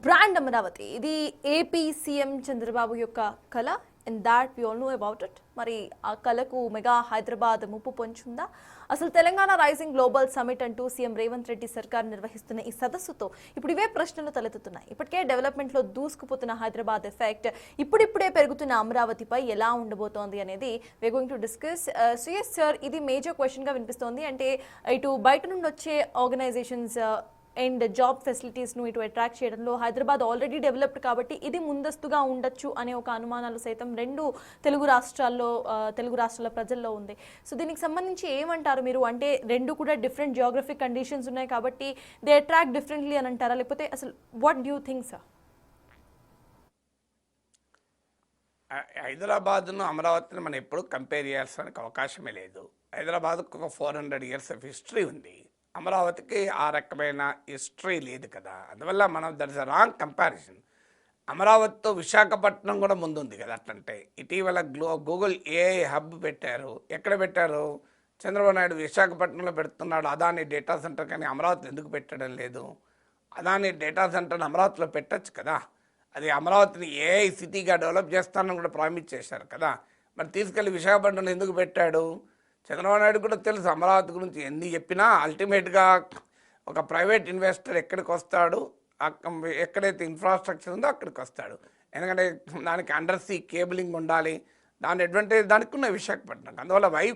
Brand Amaravati ఇది AP CM Chandrababu యొక్క కళ and that we all know about it. మరి ఆ కళకు మెగా హైదరాబాద్ ముప్పు పొంచుందా? అసలు తెలంగాణ రైజింగ్ గ్లోబల్ సమిట్ అంటూ సీఎం రేవంత్ రెడ్డి సర్కార్ నిర్వహిస్తున్న ఈ సదస్సుతో ఇప్పుడు ఇవే ప్రశ్నలు తలెత్తుతున్నాయి. ఇప్పటికే డెవలప్మెంట్లో దూసుకుపోతున్న హైదరాబాద్ ఎఫెక్ట్ ఇప్పుడిప్పుడే పెరుగుతున్న అమరావతిపై ఎలా ఉండబోతోంది అనేది we going to discuss. CS sir, ఇది మేజర్ క్వశ్చన్గా వినిపిస్తోంది. అంటే ఇటు బయట నుండి వచ్చే ఆర్గనైజేషన్స్ అండ్ జాబ్ ఫెసిలిటీస్ను ఇటు అట్రాక్ట్ చేయడంలో హైదరాబాద్ ఆల్రెడీ డెవలప్డ్ కాబట్టి ఇది ముందస్తుగా ఉండొచ్చు అనే ఒక అనుమానాలు సైతం తెలుగు రాష్ట్రాల ప్రజల్లో ఉంది. సో దీనికి సంబంధించి ఏమంటారు మీరు? అంటే రెండు కూడా డిఫరెంట్ జియోగ్రఫిక్ కండిషన్స్ ఉన్నాయి కాబట్టి దే అట్రాక్ట్ డిఫరెంట్లీ అని అంటారా, లేకపోతే అసలు వాట్ డ్యూ థింక్ సార్? హైదరాబాద్ను అమరావతిని మనం ఎప్పుడు కంపేర్ చేయాల్సిన అవకాశమే లేదు. హైదరాబాద్కు ఒక 400 years ఆఫ్ హిస్టరీ ఉంది. అమరావతికి ఆ రకమైన హిస్టరీ లేదు కదా. అందువల్ల మనం that is a wrong comparison. అమరావతితో విశాఖపట్నం కూడా ముందుంది కదా. అట్లంటే ఇటీవల గూగుల్ ఏఐ హబ్ పెట్టారు. ఎక్కడ పెట్టారు? చంద్రబాబు నాయుడు విశాఖపట్నంలో పెడుతున్నాడు అదాని డేటా సెంటర్, కానీ అమరావతిలో ఎందుకు పెట్టడం లేదు? అదాని డేటా సెంటర్ని అమరావతిలో పెట్టచ్చు కదా. అది అమరావతిని ఏఐ సిటీగా డెవలప్ చేస్తానని కూడా ప్రామిస్ చేశారు కదా. మరి తీసుకెళ్ళి విశాఖపట్నంలో ఎందుకు పెట్టాడు? చంద్రబాబు నాయుడు కూడా తెలుసు అమరావతి గురించి ఎన్ని చెప్పినా అల్టిమేట్గా ఒక ప్రైవేట్ ఇన్వెస్టర్ ఎక్కడికి వస్తాడు, ఎక్కడైతే ఇన్ఫ్రాస్ట్రక్చర్ ఉందో అక్కడికి వస్తాడు. ఎందుకంటే దానికి అండర్ సీ కేబులింగ్ ఉండాలి. దాని అడ్వాంటేజ్ దానికి ఉన్న విశాఖపట్నం. అందువల్ల వై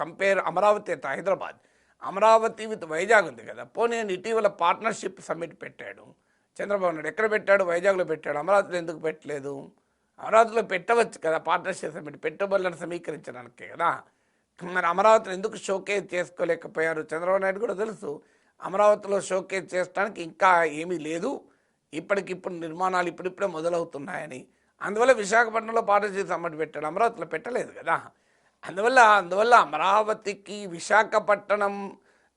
కంపేర్ అమరావతి అయితే హైదరాబాద్. అమరావతి విత్ వైజాగ్ ఉంది కదా. పోనీ ఇటీవల పార్ట్నర్షిప్ సమ్మిట్ పెట్టాడు చంద్రబాబు నాయుడు. ఎక్కడ పెట్టాడు? వైజాగ్లో పెట్టాడు. అమరావతిలో ఎందుకు పెట్టలేదు? అమరావతిలో పెట్టవచ్చు కదా. పార్ట్నర్షిప్ సమ్మిట్ పెట్టుబడులను సమీకరించడానికే కదా. మరి అమరావతిని ఎందుకు షోకేజ్ చేసుకోలేకపోయారు? చంద్రబాబు నాయుడు కూడా తెలుసు అమరావతిలో షోకేజ్ చేయడానికి ఇంకా ఏమీ లేదు, ఇప్పటికిప్పుడు నిర్మాణాలు ఇప్పుడిప్పుడే మొదలవుతున్నాయని. అందువల్ల విశాఖపట్నంలో పార్ట్నర్షిప్ సమ్మిట్ పెట్టాడు, అమరావతిలో పెట్టలేదు కదా. అందువల్ల అమరావతికి విశాఖపట్నం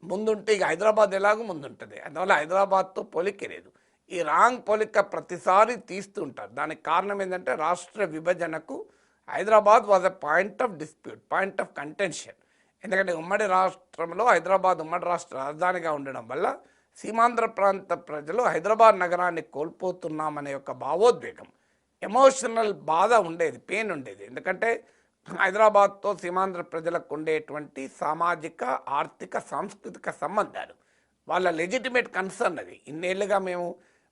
ముందుంటే ఇక హైదరాబాద్ ఎలాగో ముందుంటుంది. అందువల్ల హైదరాబాద్తో పోలికే లేదు. ఈ రాంగ్ పోలిక ప్రతిసారి తీస్తుంటారు. దానికి కారణం ఏంటంటే రాష్ట్ర విభజనకు Hyderabad was a point of dispute, point of contention. ఎందుకంటే ఉమ్మడి రాష్ట్రంలో హైదరాబాద్ ఉమ్మడి రాష్ట్ర రాజధానిగా ఉండడం వల్ల సీమాంధ్ర ప్రాంత ప్రజలు హైదరాబాద్ నగరాన్ని కోల్పోతున్నామనే ఒక భావోద్వేగం, ఎమోషనల్ బాధ ఉండేది, పెయిన్ ఉండేది. ఎందుకంటే హైదరాబాద్తో సీమాంధ్ర ప్రజలకు ఉండేటువంటి సామాజిక, ఆర్థిక, సాంస్కృతిక సంబంధాలు వాళ్ళ లెజిటిమేట్ కన్సర్న్ అది. ఇన్నేళ్ళుగా మేము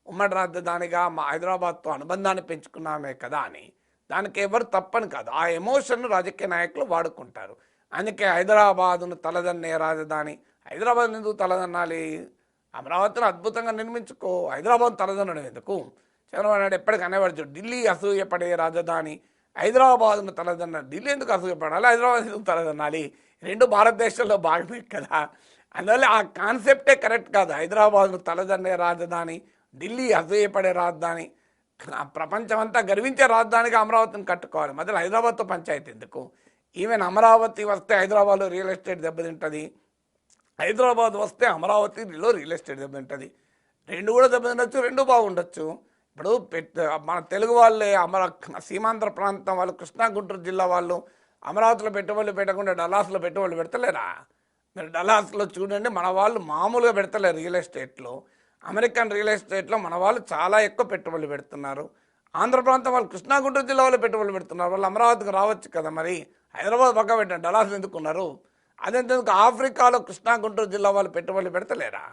ఉమ్మడి రాజధానిగా మా హైదరాబాద్తో అనుబంధాన్ని పెంచుకున్నామే కదా అని. దానికి ఎవరు తప్పని కాదు. ఆ ఎమోషన్ను రాజకీయ నాయకులు వాడుకుంటారు. అందుకే హైదరాబాదును తలదన్నే రాజధాని. హైదరాబాద్ ఎందుకు తలదన్నాలి? అమరావతిని అద్భుతంగా నిర్మించుకో, హైదరాబాద్ తలదన్నడం ఎందుకు? చంద్రబాబు నాయుడు ఎప్పటికీ అనేవాడు, ఢిల్లీ అసూయపడే రాజధాని, హైదరాబాదును తలదన్న. ఢిల్లీ ఎందుకు అసూయపడాలి? హైదరాబాద్ ఎందుకు తలదన్నాలి? రెండు భారతదేశంలో భాగమే కదా. అందువల్ల ఆ కాన్సెప్టే కరెక్ట్ కాదు. హైదరాబాద్ను తలదన్నే రాజధాని, ఢిల్లీ అసూయపడే రాజధాని, ప్రపంచం అంతా గర్వించే రాజధానిగా అమరావతిని కట్టుకోవాలి. మధ్యలో హైదరాబాద్తో పంచాయతీ ఎందుకు? ఈవెన్ అమరావతి వస్తే హైదరాబాద్లో రియల్ ఎస్టేట్ దెబ్బతింటుంది, హైదరాబాద్ వస్తే అమరావతిలో రియల్ ఎస్టేట్ దెబ్బతింటుంది. రెండు కూడా దెబ్బతినొచ్చు, రెండు బాగుండొచ్చు. ఇప్పుడు మన తెలుగు వాళ్ళే సీమాంధ్ర ప్రాంతం వాళ్ళు, కృష్ణా గుంటూరు జిల్లా వాళ్ళు అమరావతిలో పెట్టుబడులు పెట్టకుండా డల్లాస్లో పెట్టుబడులు పెడతలేరా? మీరు డల్లాస్లో చూడండి, మన వాళ్ళు మామూలుగా పెడతలేరు రియల్ ఎస్టేట్లో. అమెరికన్ రియల్ ఎస్టేట్లో మన వాళ్ళు చాలా ఎక్కువ పెట్టుబడులు పెడుతున్నారు. ఆంధ్ర ప్రాంతం వాళ్ళు కృష్ణా గుంటూరు జిల్లా వాళ్ళు పెట్టుబడులు పెడుతున్నారు. వాళ్ళు అమరావతికి రావచ్చు కదా. మరి హైదరాబాద్ పక్క పెట్టండి, డల్లాస్ ఎందుకున్నారు? అదేందుకు ఆఫ్రికాలో కృష్ణా గుంటూరు జిల్లా వాళ్ళు పెట్టుబడులు పెడతలేరా?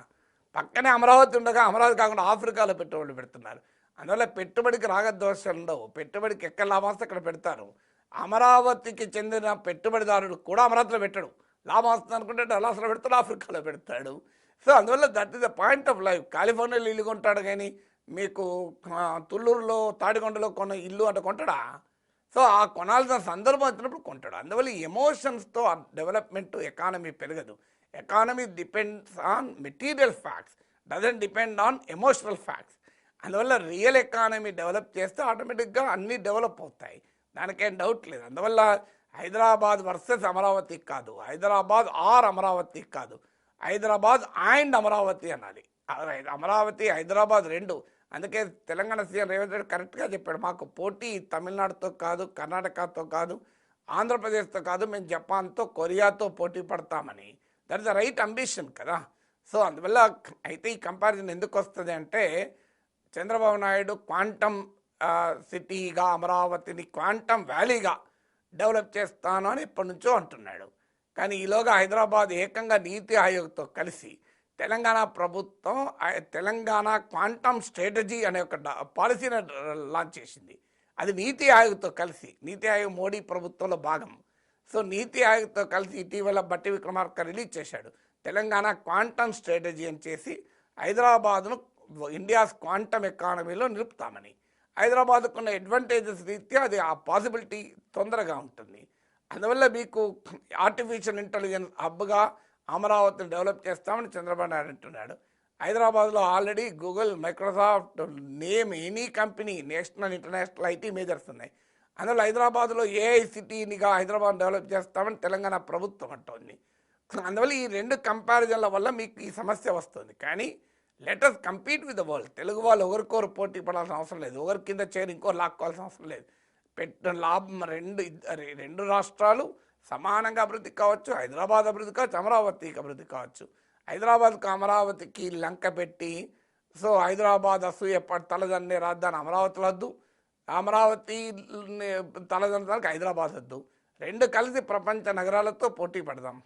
పక్కనే అమరావతి ఉండగా అమరావతి కాకుండా ఆఫ్రికాలో పెట్టుబడులు పెడుతున్నారు. అందువల్ల పెట్టుబడికి రాగద్వేషాలు ఉండవు. పెట్టుబడికి ఎక్కడ లాభాస్తే అక్కడ పెడతారు. అమరావతికి చెందిన పెట్టుబడిదారుడు కూడా అమరావతిలో పెట్టడు. లాభం వస్తుంది అనుకుంటే డల్లాస్లో పెడతాడు, ఆఫ్రికాలో పెడతాడు. సో అందువల్ల that is the point of life. కాలిఫోర్నియాలో ఇల్లు కొంటాడు, కానీ మీకు తుళ్ళూరులో తాడికొండలో కొన్న ఇల్లు అంటే కొంటాడా? సో ఆ కొనాల్సిన సందర్భం వచ్చినప్పుడు కొంటాడు. అందువల్ల ఈ ఎమోషన్స్తో డెవలప్మెంట్ ఎకానమీ పెరగదు. Economy depends on material facts, doesn't depend on emotional facts. అందువల్ల రియల్ ఎకానమీ డెవలప్ చేస్తే ఆటోమేటిక్గా అన్నీ డెవలప్ అవుతాయి, దానికేం డౌట్ లేదు. అందువల్ల హైదరాబాద్ వర్సెస్ అమరావతి కాదు, హైదరాబాద్ ఆర్ అమరావతి కాదు, హైదరాబాద్ అండ్ అమరావతి అనాలి. అమరావతి హైదరాబాద్ రెండు. అందుకే తెలంగాణ సీఎం రేవంత్ రెడ్డి కరెక్ట్గా చెప్పాడు, మాకు పోటీ తమిళనాడుతో కాదు, కర్ణాటకతో కాదు, ఆంధ్రప్రదేశ్తో కాదు, మేము జపాన్తో, కొరియాతో పోటీ పడతామని. That is the right ambition కదా. సో అందువల్ల అయితే ఈ కంపారిజన్ ఎందుకు వస్తుంది అంటే చంద్రబాబు నాయుడు క్వాంటమ్ సిటీగా అమరావతిని క్వాంటమ్ వ్యాలీగా డెవలప్ చేస్తాను అని ఎప్పటి నుంచో అంటున్నాడు. కానీ ఈలోగా హైదరాబాద్ ఏకంగా నీతి ఆయోగ్తో కలిసి తెలంగాణ ప్రభుత్వం తెలంగాణ క్వాంటమ్ స్ట్రాటజీ అనే ఒక పాలసీని లాంచ్ చేసింది. అది నీతి ఆయోగ్తో కలిసి, నీతి ఆయోగ్ మోడీ ప్రభుత్వంలో భాగం. సో నీతి ఆయోగ్తో కలిసి ఇటీవల బట్టి విక్రమార్క రిలీజ్ చేశాడు. తెలంగాణ క్వాంటమ్ స్ట్రాటజీ అని చేసి హైదరాబాద్ను ఇండియాస్ క్వాంటమ్ ఎకానమీలో నిలుపుతామని. హైదరాబాద్కు ఉన్న అడ్వాంటేజెస్ రీత్యా అది ఆ పాసిబిలిటీ తొందరగా ఉంటుంది. అందువల్ల మీకు ఆర్టిఫిషియల్ ఇంటెలిజెన్స్ హబ్గా అమరావతిని డెవలప్ చేస్తామని చంద్రబాబు నాయుడు అంటున్నాడు. హైదరాబాద్లో already Google, Microsoft, name any company, national international IT majors ఉన్నాయి. అందువల్ల హైదరాబాద్లో ఏఐ సిటీనిగా హైదరాబాద్ డెవలప్ చేస్తామని తెలంగాణ ప్రభుత్వం అంటోంది. అందువల్ల ఈ రెండు కంపారిజన్ల వల్ల మీకు ఈ సమస్య వస్తుంది. కానీ letters compete with the world. Telugu వాళ్ళు ఒకరికొకరు పోటీ పడాల్సిన అవసరం లేదు, ఒకరి కింద చేరి ఇంకోరు లాక్కోవాల్సిన అవసరం లేదు. పెట్టిన లాభం రెండు రాష్ట్రాలు సమానంగా అభివృద్ధి కావచ్చు, హైదరాబాద్ అభివృద్ధి కావచ్చు, అమరావతికి అభివృద్ధి కావచ్చు. హైదరాబాద్కు అమరావతికి లంక పెట్టి సో హైదరాబాద్ అసూయ తలదన్నే రాజధాని అమరావతిలో వద్దు, అమరావతి తలదనడానికి హైదరాబాద్ వద్దు. రెండు కలిసి ప్రపంచ నగరాలతో పోటీ పడదాం.